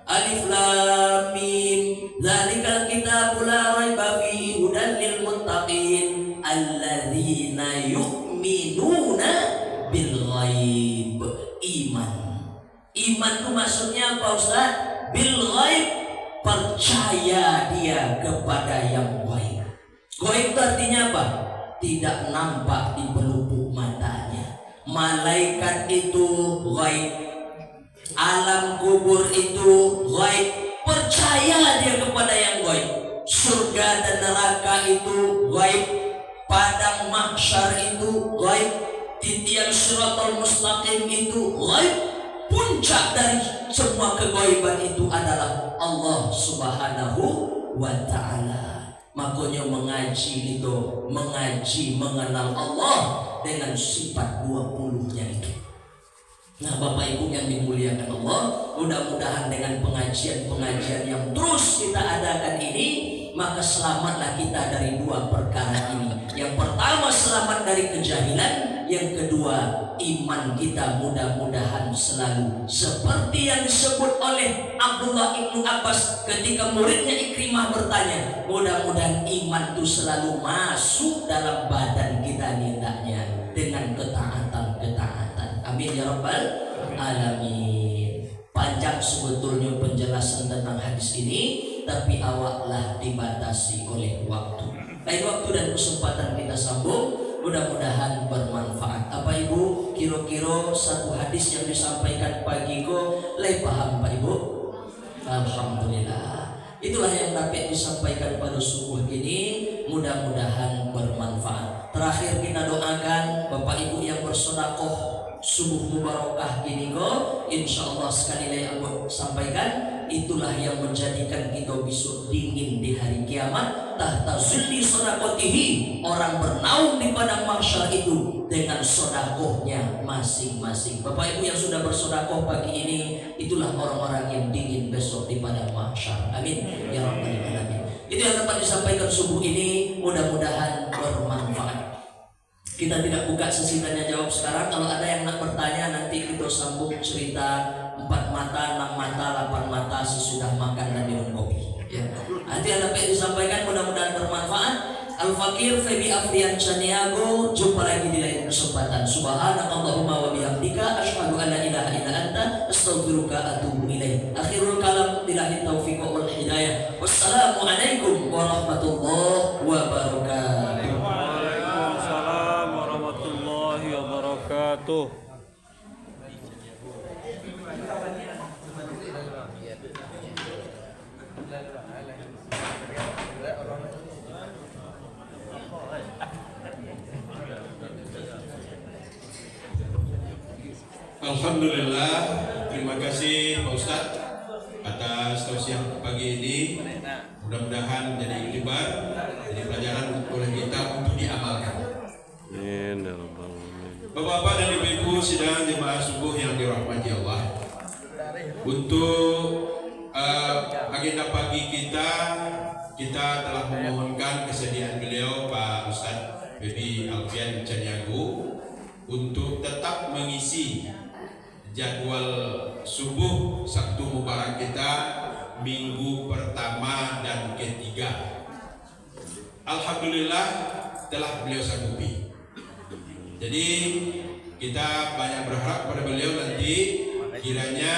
Alif Lam Mim, dzalikal kitabul la raiba fihi hudan lil muttaqin alladzina yu'minuna bil ghaib. Iman itu maksudnya apa Ustaz? Bil ghaib, percaya dia kepada yang ghaib. Ghaib itu artinya apa? Tidak nampak di pelupuk matanya. Malaikat itu ghaib, alam kubur itu ghaib, percaya dia kepada yang ghaib. Surga dan neraka itu ghaib, padang mahsyar itu ghaib, titian siratal mustaqim itu ghaib. Puncak dari semua keghaiban itu adalah Allah Subhanahu wa ta'ala. Makanya mengaji itu mengaji mengenal Allah dengan sifat 20-nya itu. Nah Bapak Ibu yang dimuliakan Allah, mudah-mudahan dengan pengajian-pengajian yang terus kita adakan ini, maka selamatlah kita dari dua perkara ini. Yang pertama selamat dari kejahilan, yang kedua iman kita mudah-mudahan selalu seperti yang disebut oleh Abdullah ibnu Abbas ketika muridnya Ikrimah bertanya, mudah-mudahan iman itu selalu masuk dalam badan kita hendaknya dengan ketaatan-ketaatan. Amin ya rabbal alamin. Panjang sebetulnya penjelasan tentang hadis ini, tapi awaklah dibatasi oleh waktu. Lain waktu dan kesempatan kita sambung, mudah-mudahan bermanfaat. Apa Ibu, kira-kira satu hadis yang disampaikan pagi kok lay paham Pak Ibu? Alhamdulillah. Itulah yang dapat disampaikan pada subuh ini, mudah-mudahan bermanfaat. Terakhir kita doakan Bapak Ibu yang bersedekah subuh mubarakah gini kok, insyaallah sekali lagi aku sampaikan, itulah yang menjadikan kita besok dingin di hari kiamat. Tahta zulli sedekatihi, orang bernaung di padang mahsyar itu dengan sedekahnya masing-masing. Bapak Ibu yang sudah bersedekah pagi ini, itulah orang-orang yang dingin besok di padang mahsyar. Amin ya rabbal alamin. Itu yang dapat disampaikan subuh ini, mudah-mudahan bermanfaat. Kita tidak buka sesi tanya jawab sekarang. Kalau ada yang nak bertanya, nanti kita sambung cerita 4 mata, 6 mata, 8 mata sesudah makan dan minum kopi. Ya. Nanti yang dapat disampaikan mudah-mudahan bermanfaat. Al-Fakir Febi Afrian Chaniago, jumpa lagi di lain kesempatan. Subhanakallahumma wa bihamdika, asyhadu an la ilaha illa anta, astaghfiruka atubu ilaik. Akhirul kalam, billahi taufiq wal hidayah. Wassalamualaikum warahmatullahi wabarakatuh. Waalaikumsalam warahmatullahi wabarakatuh. Alhamdulillah, terima kasih Pak Ustadz atas tausiah pagi ini. Mudah-mudahan menjadi iktibar, jadi pelajaran oleh kita untuk diamalkan. Amin ya rabbal alamin. Bapak-bapak dan ibu-ibu sidang jemaah subuh yang dirahmati Allah. Untuk agenda pagi kita telah memohonkan kesediaan beliau Pak Ustadz Baby Alfian Caniago untuk tetap mengisi jadwal subuh Sabtu Mubarak kita minggu pertama dan ketiga. Alhamdulillah telah beliau sanggupi. Jadi kita banyak berharap pada beliau nanti kiranya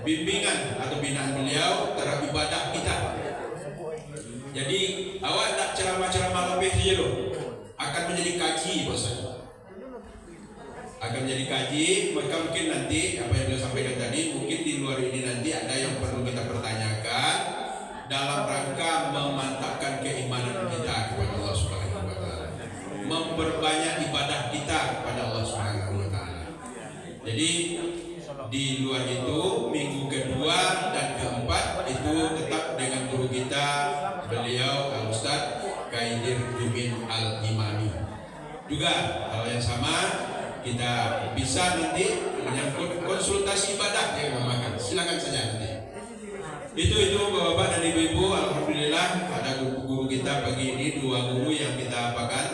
bimbingan atau binaan beliau terhadap ibadah kita. Jadi awak tak ceramah-ceramah lebih saja loh, akan menjadi kaji bosan. Akan menjadi kaji, maka mungkin nanti apa yang beliau sampaikan tadi, mungkin di luar ini nanti ada yang perlu kita pertanyakan dalam rangka memantapkan keimanan kita kepada Allah Subhanahu wa taala. Memperbanyak ibadah kita kepada Allah Subhanahu wa taala. Jadi di luar itu minggu kedua dan keempat itu tetap dengan guru kita beliau Al Ustaz Kaidir Jumin Al Imami. Juga hal yang sama kita bisa nanti menyangkut konsultasi ibadah yang memakan. Silakan saja nanti. Itu bapak-bapak dan ibu-ibu, alhamdulillah ada guru kita pagi ini, 2 guru yang kita apakan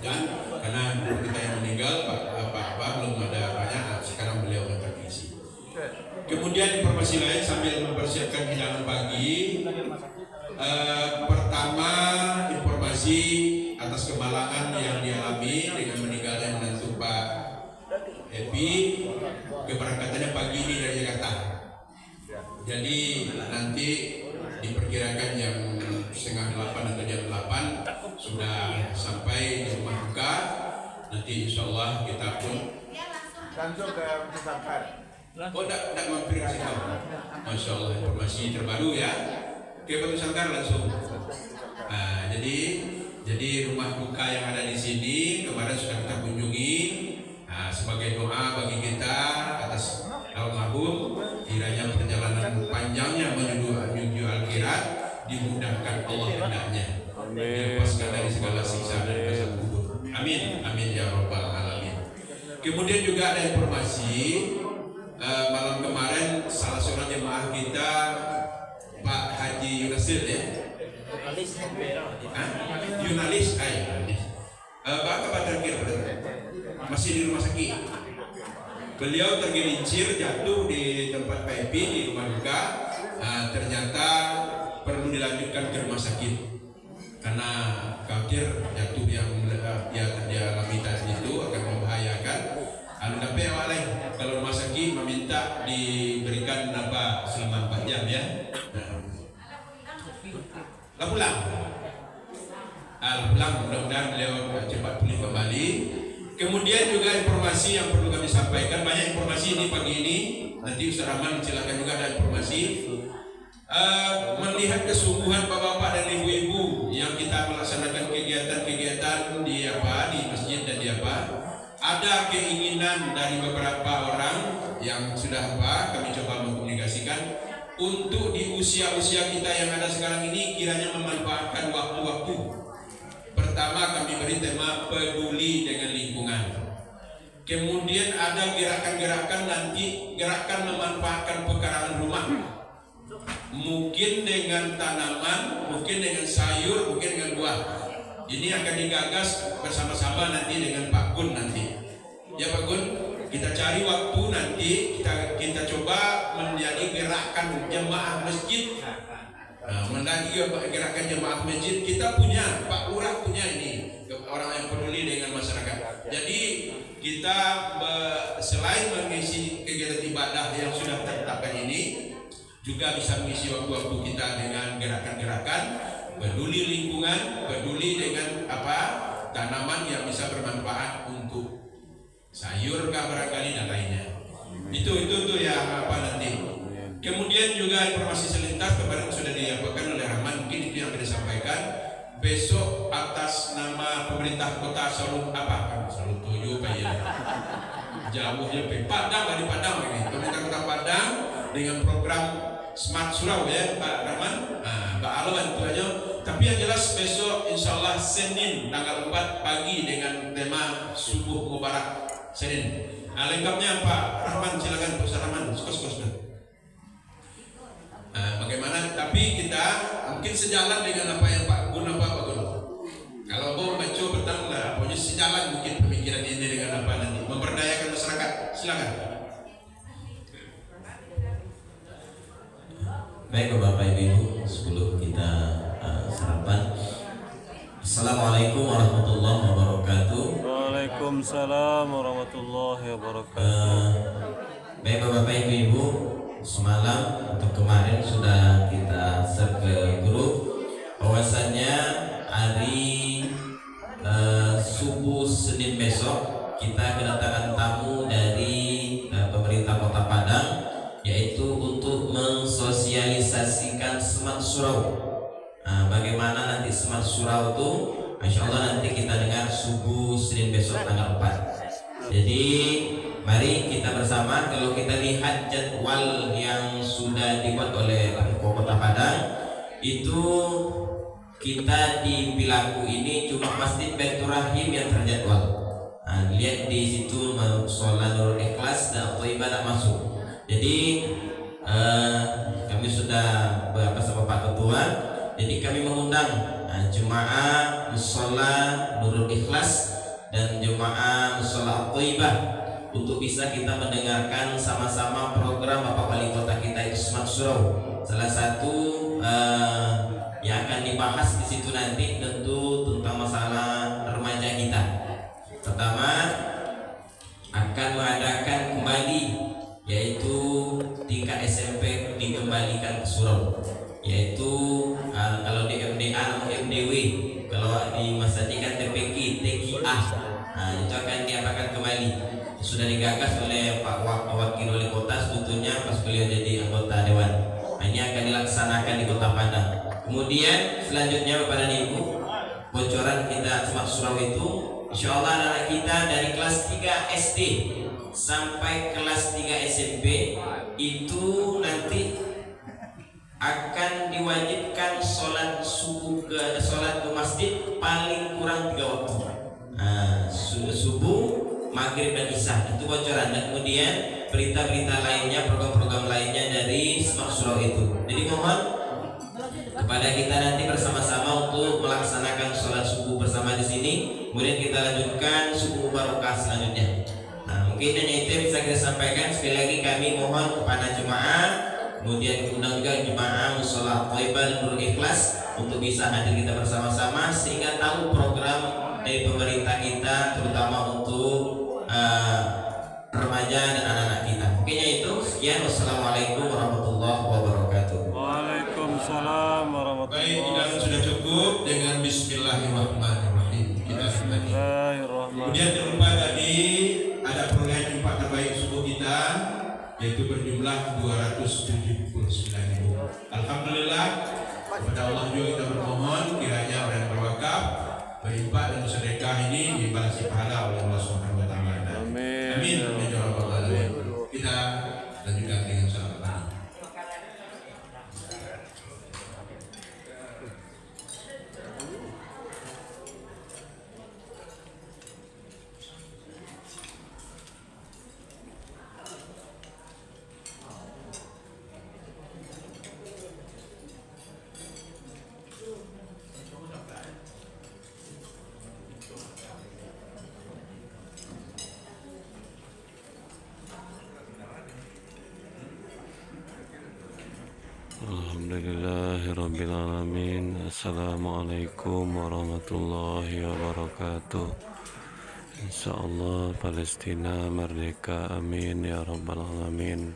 dan karena guru kita yang meninggal Pak belum ada banyak, sekarang beliau akan terisi. Kemudian informasi lain sambil mempersiapkan hidangan pagi. Pertama, informasi atas kemalangan yang dialami dengan meninggalnya menantu Pak Epi, keberangkatannya pagi ini dari Jakarta. Jadi nanti diperkirakan jam 7:30 atau jam 8 sudah sampai di rumah duka. Nanti insya Allah kita pun langsung ke pesantren. Oh, tidak mampir ke situ. Masya Allah, informasi terbaru ya. Ke Batu Sangkar langsung. Nah, jadi rumah duka yang ada di sini kemarin sudah kita kunjungi. Nah, sebagai doa bagi kita atas almarhum, kiranya perjalanan panjangnya menuju akhirat dimudahkan Allah hendaknya. Dilepaskan dari segala siksa dan azab kubur. Amin, amin ya rabbal alamin. Kemudian juga ada informasi malam kemarin salah seorang jemaah kita Pak Haji Yunasil ya. Yunalis. Pak kabar terakhir masih di rumah sakit. Beliau tergelincir jatuh di tempat PIP di rumah duka. Ternyata perlu dilanjutkan ke rumah sakit karena khawatir jatuh yang dia alami tadi itu akan membahayakan. Tapi awal lain kalau rumah sakit meminta diberikan selama 4 jam ya. Pulang. Mudah-mudahan beliau cepat pulih kembali. Kemudian juga informasi yang perlu kami sampaikan, banyak informasi ini pagi ini. Nanti Ustaz Rahman silakan juga ada informasi. Melihat kesungguhan bapak-bapak dan ibu-ibu yang kita melaksanakan kegiatan-kegiatan di masjid dan ada keinginan dari beberapa orang yang sudah kami coba mengkomunikasikan untuk di usia-usia kita yang ada sekarang ini kiranya memanfaatkan waktu-waktu. Pertama kami beri tema peduli dengan lingkungan. Kemudian ada gerakan-gerakan nanti, gerakan memanfaatkan pekarangan rumah. Mungkin dengan tanaman, mungkin dengan sayur, mungkin dengan buah. Ini akan digagas bersama-sama nanti dengan Pak Gun nanti. Ya Pak Gun, kita cari waktu nanti kita coba menjadi gerakan jemaah masjid. Gerakan jemaah masjid kita punya, Pak Lurah punya ini, orang yang peduli dengan masyarakat. Jadi kita selain mengisi kegiatan ibadah yang sudah tertetapkan ini, juga bisa mengisi waktu-waktu kita dengan gerakan-gerakan peduli lingkungan, peduli dengan tanaman yang bisa bermanfaat untuk sayur barangkali dan lainnya. Itu ya nanti. Kemudian juga informasi selintas kemarin sudah diapakan oleh Rahman, mungkin itu yang disampaikan. Besok atas nama pemerintah kota Solo 7 Pak ya. Jauh lebih Padang dari Padang ini. Pemerintah Kota Padang dengan program Smart Surau ya Pak Rahman, Pak Alwan itu aja. Tapi yang jelas besok insya Allah Senin tanggal 4 pagi dengan tema subuh mubarak Senin. Lengkapnya Pak Rahman, silakan Pak Rahman, skos. Bagaimana? Tapi kita mungkin sejalan dengan apa yang Pak Gun. Kalau mau baca petang lah, pokoknya sejalan mungkin pemikiran ini dengan apa nanti memberdayakan masyarakat. Silakan. Baik Bapak Ibu, sebelum kita sarapan, Assalamualaikum warahmatullahi wabarakatuh. Waalaikumsalam warahmatullahi wabarakatuh. Baik Bapak Ibu, semalam atau kemarin sudah kita share ke grup bahwasannya hari subuh Senin besok kita kedatangan tamu dari pemerintah Kota Padang, yaitu untuk mensosialisasikan Smart Surau. Bagaimana nanti Smart Surau itu, Insya Allah nanti kita dengar subuh Senin besok tanggal 4. Jadi mari kita bersama, kalau kita lihat jadwal yang sudah dibuat oleh Kota Padang itu, kita di Pilaku ini cuma Masjid Baitur Rahim yang terjadwal. Lihat di situ sholat Nurul Ikhlas dan Thayyibah tak masuk. Jadi kami sudah bersama Pak Ketua. Jadi kami mengundang jemaah mushola Nurul Ikhlas dan jemaah mushola Thayyibah untuk bisa kita mendengarkan sama-sama program Bapak Wali Kota kita itu Smart Surau. Salah satu yang akan dibahas di situ nanti tentu tentang masalah remaja kita. Pertama, akan mengadakan kembali yaitu tingkat SMP dikembalikan ke surau, yaitu kalau di MDA atau MDW, kalau di masa ini kan TPK, TKA, itu akan diapakan kembali. Sudah digagas oleh Pak Wakil Wali Kota sebetulnya pas beliau jadi anggota Dewan. Ini akan dilaksanakan di Kota Padang. Kemudian selanjutnya Bapak dan Ibu, bocoran kita Smart Surau itu, insya Allah anak kita dari kelas 3 SD sampai kelas 3 SMP itu nanti akan diwajibkan sholat ke masjid paling kurang 3 waktu, subuh, maghrib dan isya. Itu bocoran. Dan kemudian berita-berita lainnya, program-program lainnya dari Smart Surau itu. Jadi mohon kepada kita nanti bersama-sama untuk melaksanakan sholat subuh bersama di sini. Kemudian kita lanjutkan subuh barokah selanjutnya. Mungkin hanya itu yang bisa kita sampaikan. Sekali lagi kami mohon kepada jemaah, kemudian undang juga jemaah mushola Thayyibah Nurul Ikhlas untuk bisa hadir kita bersama-sama sehingga tahu program dari pemerintah kita, terutama untuk remaja dan anak-anak kita. Mungkin itu. Sekian. Wassalamualaikum warahmatullahi wabarakatuh. Waalaikumsalam warahmatullahi wabarakatuh. Baik, sudah cukup dengan Bismillahirrahmanirrahim. Kita Bismillahirrahmanirrahim. Kemudian terlupa tadi ada perolehan jumlah terbaik subuh kita, yaitu berjumlah 279.000. Alhamdulillah, kepada Allah juga kita bermohon kiranya orang yang berwakaf, berinfak dan bersedekah ini dibalasi pahala oleh Allah Subhanahu wa taala. Amin. Amin. Ya rabbal alamin. Kita lanjutkan dengan salat. Alhamdulillahirabbil alamin. Assalamualaikum warahmatullahi wabarakatuh. Insyaallah Palestina merdeka, amin ya rabbal alamin.